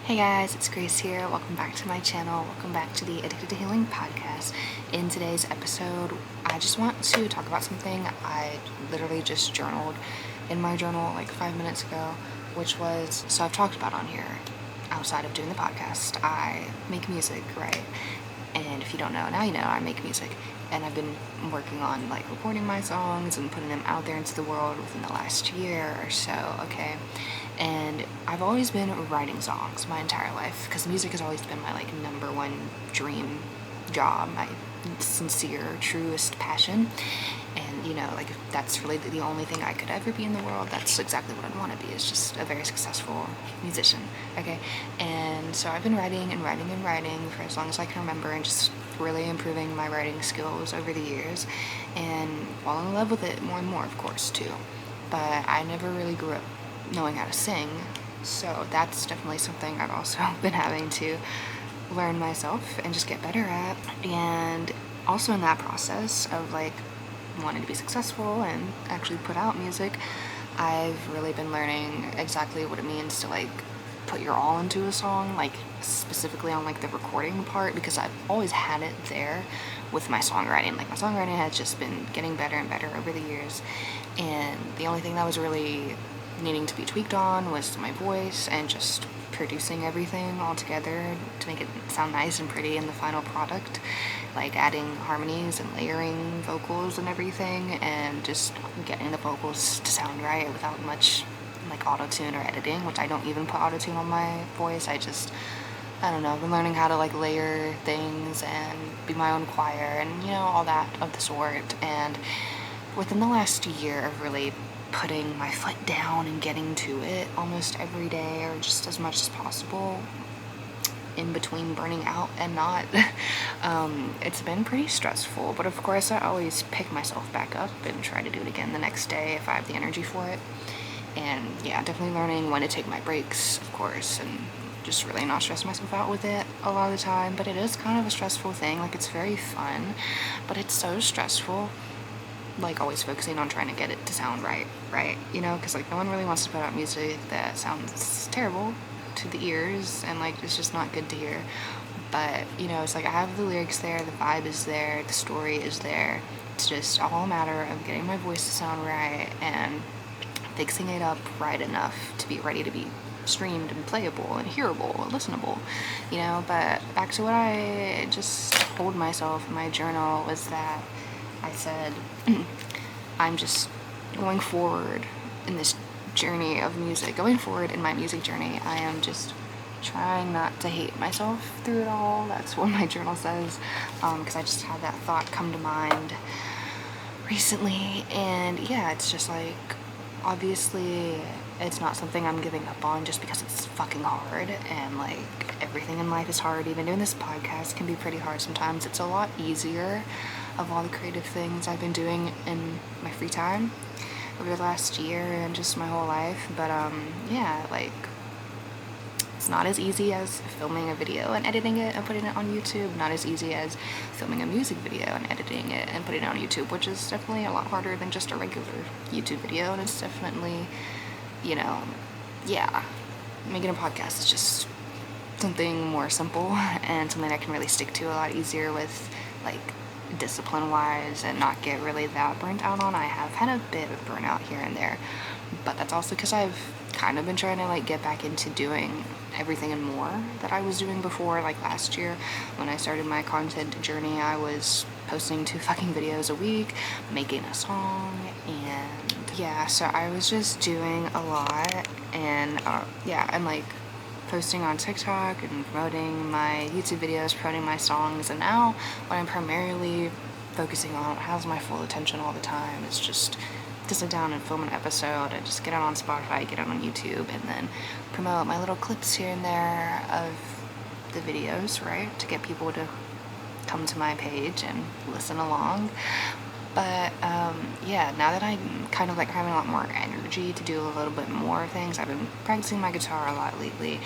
Hey guys, it's Grace here. Welcome back to my channel. Welcome back to the Addicted to Healing podcast. In today's episode, I just want to talk about something I literally just journaled in my journal like 5 minutes ago, which was, so I've talked about on here, outside of doing the podcast, I make music, right? And if you don't know, now you know I make music. And I've been working on like recording my songs and putting them out there into the world within the last year or so, okay? And I've always been writing songs my entire life because music has always been my like number one dream job, my sincere, truest passion. And you know, like if that's really the only thing I could ever be in the world, that's exactly what I'd want to be, is just a very successful musician, okay? And so I've been writing and writing and writing for as long as I can remember, and just really improving my writing skills over the years, and falling in love with it more and more, of course, too. But I never really grew up knowing how to sing, so that's definitely something I've also been having to learn myself and just get better at. And also in that process of like wanting to be successful and actually put out music, I've really been learning exactly what it means to like put your all into a song, like specifically on like the recording part, because I've always had it there with my songwriting. Like my songwriting has just been getting better and better over the years, and the only thing that was really needing to be tweaked on was my voice and just producing everything all together to make it sound nice and pretty in the final product, like adding harmonies and layering vocals and everything, and just getting the vocals to sound right without much like auto-tune or editing, which I don't even put auto-tune on my voice. I don't know, I've been learning how to like layer things and be my own choir and you know, all that of the sort. And within the last year of really putting my foot down and getting to it almost every day, or just as much as possible in between burning out and not, it's been pretty stressful. But of course I always pick myself back up and try to do it again the next day if I have the energy for it. And yeah, definitely learning when to take my breaks, of course, and just really not stress myself out with it a lot of the time. But it is kind of a stressful thing. Like it's very fun, but it's so stressful, like always focusing on trying to get it to sound right, you know, because like no one really wants to put out music that sounds terrible to the ears and like it's just not good to hear. But you know, it's like I have the lyrics there, the vibe is there, the story is there. It's just all a matter of getting my voice to sound right and fixing it up right enough to be ready to be streamed and playable and hearable and listenable, you know. But back to what I just told myself in my journal was that I said, I'm just going forward in this journey of music, going forward in my music journey, I am just trying not to hate myself through it all. That's what my journal says, because I just had that thought come to mind recently. And yeah, it's just like, obviously it's not something I'm giving up on just because it's fucking hard, and like everything in life is hard. Even doing this podcast can be pretty hard sometimes. It's a lot easier of all the creative things I've been doing in my free time over the last year and just my whole life. But yeah, like it's not as easy as filming a video and editing it and putting it on YouTube. Not as easy as filming a music video and editing it and putting it on YouTube, which is definitely a lot harder than just a regular YouTube video. And it's definitely, you know, yeah, making a podcast is just something more simple and something I can really stick to a lot easier with like discipline wise and not get really that burnt out on. I have had a bit of burnout here and there, but that's also because I've kind of been trying to like get back into doing everything and more that I was doing before. Like last year when I started my content journey, I was posting 2 fucking videos a week, making a song, and yeah, so I was just doing a lot. And yeah, and like posting on TikTok and promoting my YouTube videos, promoting my songs. And now what I'm primarily focusing on, has my full attention all the time, is just to sit down and film an episode and just get it on Spotify, get it on YouTube, and then promote my little clips here and there of the videos, right, to get people to come to my page and listen along. But yeah, now that I'm kind of like having a lot more energy to do a little bit more things, I've been practicing my guitar a lot lately,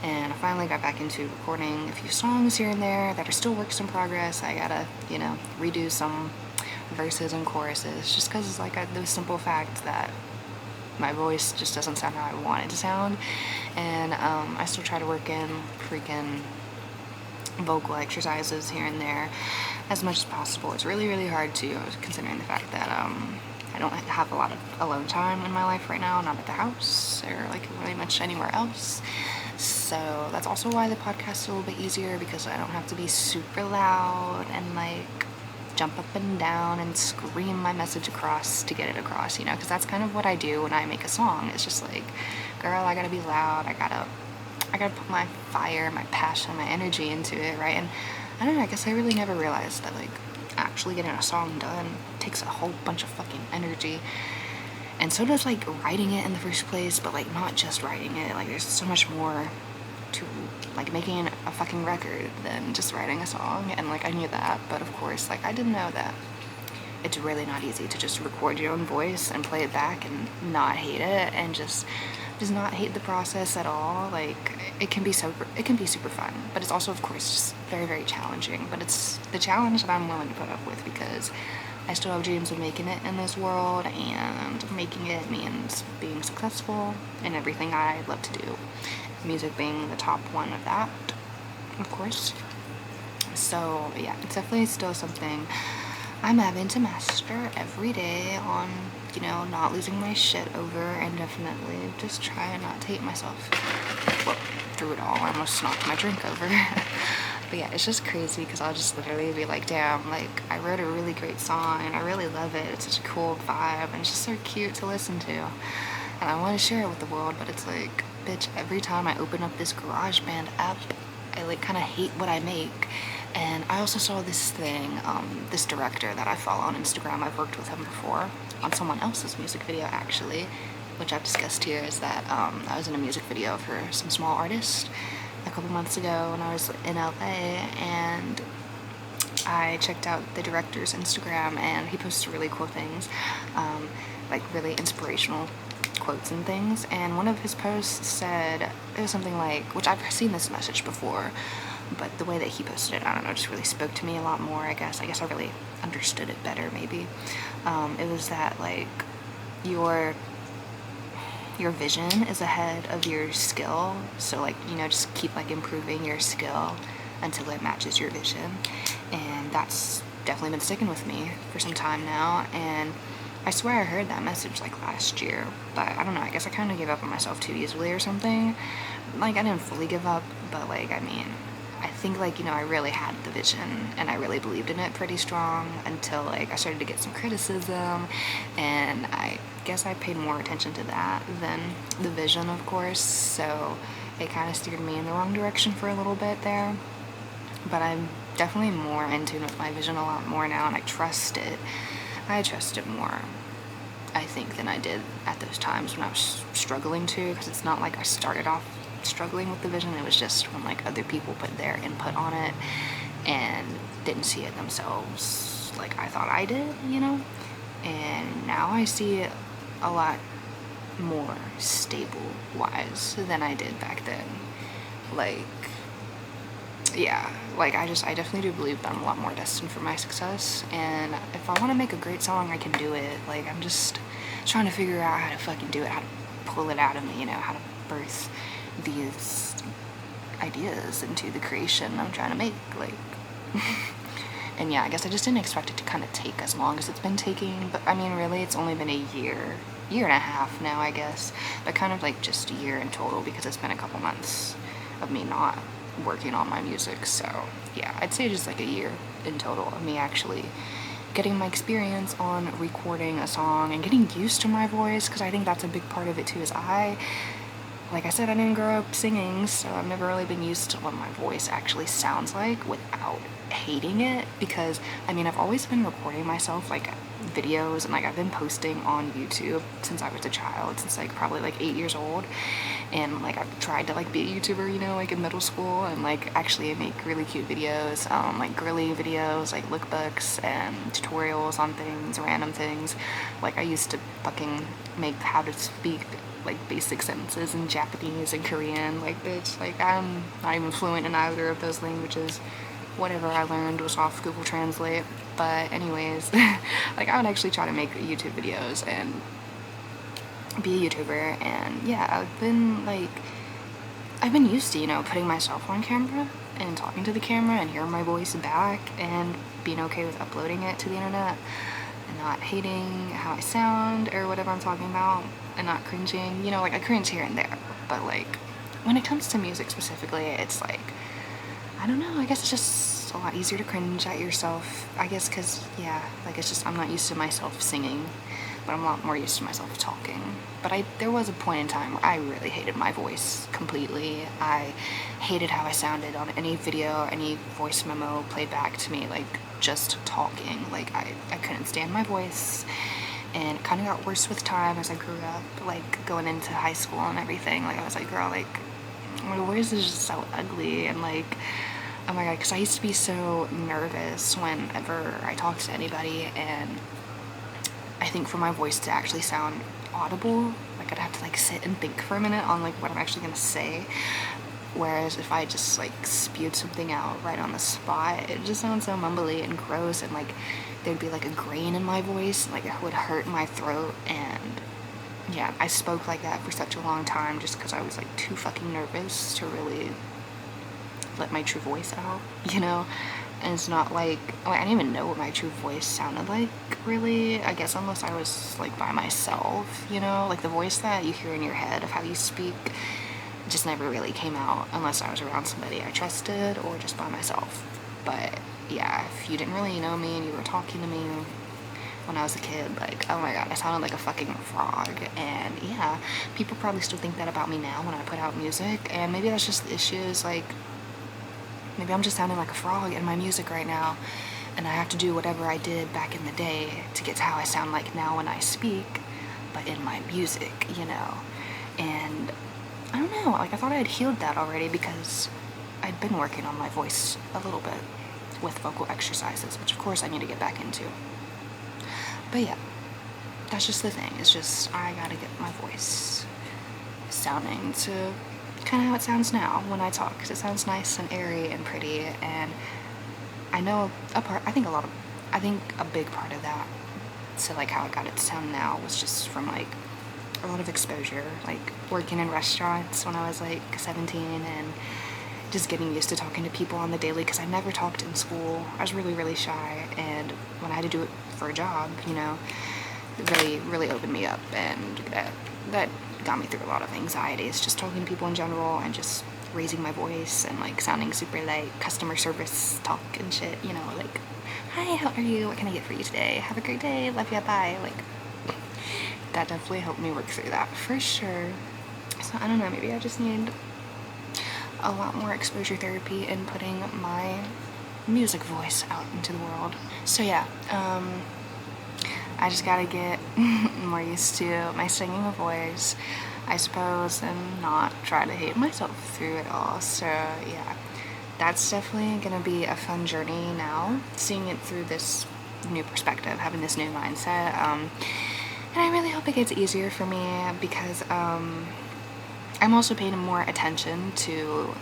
and I finally got back into recording a few songs here and there that are still works in progress. I gotta, you know, redo some verses and choruses, just because it's like the simple fact that my voice just doesn't sound how I want it to sound. And I still try to work in freaking vocal exercises here and there as much as possible. It's really, really hard to, considering the fact that I don't have a lot of alone time in my life right now, not at the house or like really much anywhere else. So that's also why the podcast is a little bit easier, because I don't have to be super loud and like jump up and down and scream my message across to get it across, you know, because that's kind of what I do when I make a song. It's just like, girl, I gotta be loud, I gotta put my fire, my passion, my energy into it, right? And I don't know, I guess I really never realized that like actually getting a song done takes a whole bunch of fucking energy. And so does like writing it in the first place, but like not just writing it. Like there's so much more to like making a fucking record than just writing a song. And like I knew that, but of course like I didn't know that it's really not easy to just record your own voice and play it back and not hate it, and just not hate the process at all. Like it can be super fun, but it's also of course just very, very challenging. But it's the challenge that I'm willing to put up with, because I still have dreams of making it in this world, and making it means being successful in everything I love to do, music being the top one of that, of course. So yeah, it's definitely still something I'm having to master every day on, you know, not losing my shit over, and definitely just trying not to hate myself. Well, through it all, I almost knocked my drink over. But yeah, it's just crazy, because I'll just literally be like, damn, like I wrote a really great song and I really love it. It's such a cool vibe and it's just so cute to listen to. And I want to share it with the world, but it's like, bitch, every time I open up this GarageBand app, I like kind of hate what I make. And I also saw this thing, this director that I follow on Instagram, I've worked with him before on someone else's music video actually, which I've discussed here, is that I was in a music video for some small artist a couple months ago when I was in LA, and I checked out the director's Instagram, and he posts really cool things, like really inspirational quotes and things. And one of his posts said, it was something like, which I've seen this message before, but the way that he posted it, I don't know, just really spoke to me a lot more, I guess I really understood it better, maybe. It was that like your vision is ahead of your skill, so like, you know, just keep like improving your skill until it matches your vision. And that's definitely been sticking with me for some time now, and I swear I heard that message like last year, but I don't know, I guess I kind of gave up on myself too easily or something. Like I didn't fully give up, but like, I mean, I think like, you know, I really had the vision and I really believed in it pretty strong until like I started to get some criticism, and I guess I paid more attention to that than the vision, of course, so it kind of steered me in the wrong direction for a little bit there. But I'm definitely more in tune with my vision a lot more now, and I trust it more, I think, than I did at those times when I was struggling to, because it's not like I started off struggling with the vision, it was just when like other people put their input on it and didn't see it themselves like I thought I did, you know. And now I see it a lot more stable wise than I did back then. Like, yeah, like I definitely do believe that I'm a lot more destined for my success, and if I want to make a great song, I can do it. Like, I'm just trying to figure out how to fucking do it, how to pull it out of me, you know, how to birth these ideas into the creation I'm trying to make, like. And yeah, I guess I just didn't expect it to kind of take as long as it's been taking, but I mean, really, it's only been a year and a half now, I guess, but kind of like just a year in total, because it's been a couple months of me not working on my music. So yeah, I'd say just like a year in total of me actually getting my experience on recording a song and getting used to my voice, because I think that's a big part of it too, is like I said, I didn't grow up singing, so I've never really been used to what my voice actually sounds like without hating it. Because I mean, I've always been recording myself, like videos, and like I've been posting on YouTube since I was a child, since like probably like 8 years old. And like I've tried to like be a YouTuber, you know, like in middle school, and like actually make really cute videos, like girly videos, like lookbooks and tutorials on things, random things. Like I used to fucking make how to speak like basic sentences in Japanese and Korean. Like, bitch, like I'm not even fluent in either of those languages. Whatever I learned was off Google Translate. But anyways, like I would actually try to make YouTube videos and be a YouTuber, and yeah, I've been used to, you know, putting myself on camera and talking to the camera and hearing my voice back and being okay with uploading it to the internet and not hating how I sound or whatever I'm talking about and not cringing. You know, like I cringe here and there, but like when it comes to music specifically, it's like, I don't know, I guess it's just a lot easier to cringe at yourself. I guess because, yeah, like it's just, I'm not used to myself singing, but I'm a lot more used to myself talking. But there was a point in time where I really hated my voice completely. I hated how I sounded on any video or any voice memo played back to me, like just talking. Like I couldn't stand my voice, and it kind of got worse with time as I grew up, like going into high school and everything. Like I was like, girl, like my voice is just so ugly, and like, oh my god, because I used to be so nervous whenever I talked to anybody, and I think for my voice to actually sound audible, like I'd have to like sit and think for a minute on like what I'm actually gonna say. Whereas if I just like spewed something out right on the spot, it just sounds so mumbly and gross, and like there'd be like a grain in my voice, like it would hurt my throat. And yeah, I spoke like that for such a long time just because I was like too fucking nervous to really let my true voice out, you know? And it's not like, I didn't even know what my true voice sounded like, really. I guess unless I was like by myself, you know? Like the voice that you hear in your head of how you speak just never really came out unless I was around somebody I trusted or just by myself. But yeah, if you didn't really know me and you were talking to me when I was a kid, like, oh my god, I sounded like a fucking frog. And yeah, people probably still think that about me now when I put out music, and maybe that's just the issue, is like, maybe I'm just sounding like a frog in my music right now, and I have to do whatever I did back in the day to get to how I sound like now when I speak, but in my music, you know? And I don't know, like I thought I had healed that already because I'd been working on my voice a little bit with vocal exercises, which of course I need to get back into. But yeah, that's just the thing. It's just, I gotta get my voice sounding to kind of how it sounds now when I talk, because it sounds nice and airy and pretty. And I know I think a big part of that, so like how I got it to sound now, was just from like a lot of exposure, like working in restaurants when I was like 17, and just getting used to talking to people on the daily, because I never talked in school. I was really, really shy, and when I had to do it for a job, you know, it really, really opened me up, and that got me through a lot of anxieties, just talking to people in general and just raising my voice and like sounding super like customer service talk and shit, you know, like, hi, how are you? What can I get for you today? Have a great day. Love ya, bye. Like, that definitely helped me work through that for sure. So I don't know, maybe I just need a lot more exposure therapy in putting my music voice out into the world. So yeah, I just gotta get more used to my singing voice, I suppose, and not try to hate myself through it all. So yeah, that's definitely gonna be a fun journey now, seeing it through this new perspective, having this new mindset. And I really hope it gets easier for me, because I'm also paying more attention to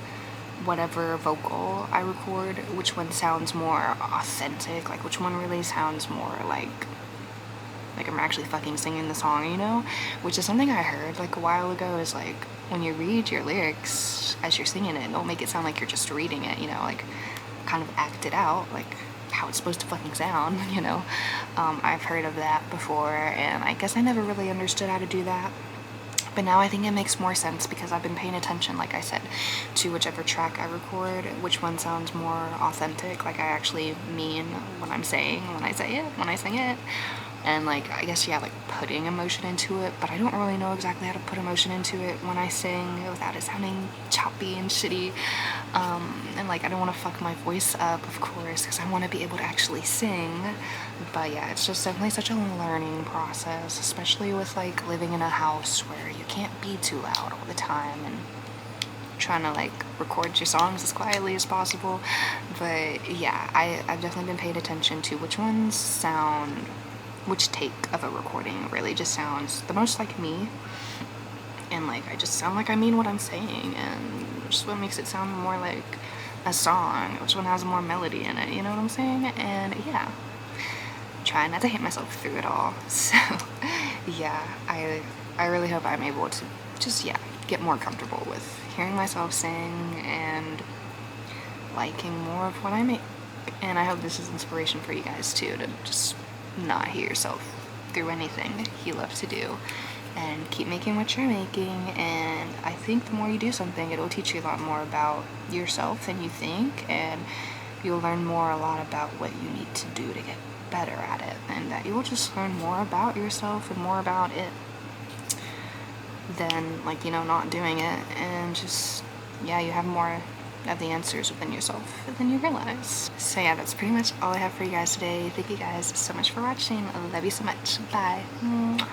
whatever vocal I record, which one sounds more authentic, like which one really sounds more like I'm actually fucking singing the song, you know? Which is something I heard like a while ago, is like when you read your lyrics as you're singing it, don't make it sound like you're just reading it, you know, like kind of act it out like how it's supposed to fucking sound, you know? I've heard of that before, and I guess I never really understood how to do that. But now I think it makes more sense, because I've been paying attention, like I said, to whichever track I record, which one sounds more authentic, like I actually mean what I'm saying when I say it, when I sing it. And like, I guess, yeah, like putting emotion into it, but I don't really know exactly how to put emotion into it when I sing without it sounding choppy and shitty. And like, I don't want to fuck my voice up, of course, because I want to be able to actually sing. But yeah, it's just definitely such a learning process, especially with like living in a house where you can't be too loud all the time, and trying to like record your songs as quietly as possible. But yeah, I've definitely been paying attention to which take of a recording really just sounds the most like me, and like I just sound like I mean what I'm saying, and just what makes it sound more like a song, which one has more melody in it, you know what I'm saying? And yeah, trying not to hate myself through it all. So yeah, I I really hope I'm able to just, yeah, get more comfortable with hearing myself sing and liking more of what I make. And I hope this is inspiration for you guys too, to just not hate yourself through anything that you love to do and keep making what you're making. And I think the more you do something, it'll teach you a lot more about yourself than you think, and you'll learn a lot about what you need to do to get better at it, and that you will just learn more about yourself and more about it than, like, you know, not doing it. And just, yeah, you have more of the answers within yourself than you realize. So yeah, that's pretty much all I have for you guys today. Thank you guys so much for watching. I love you so much. Bye. Mwah.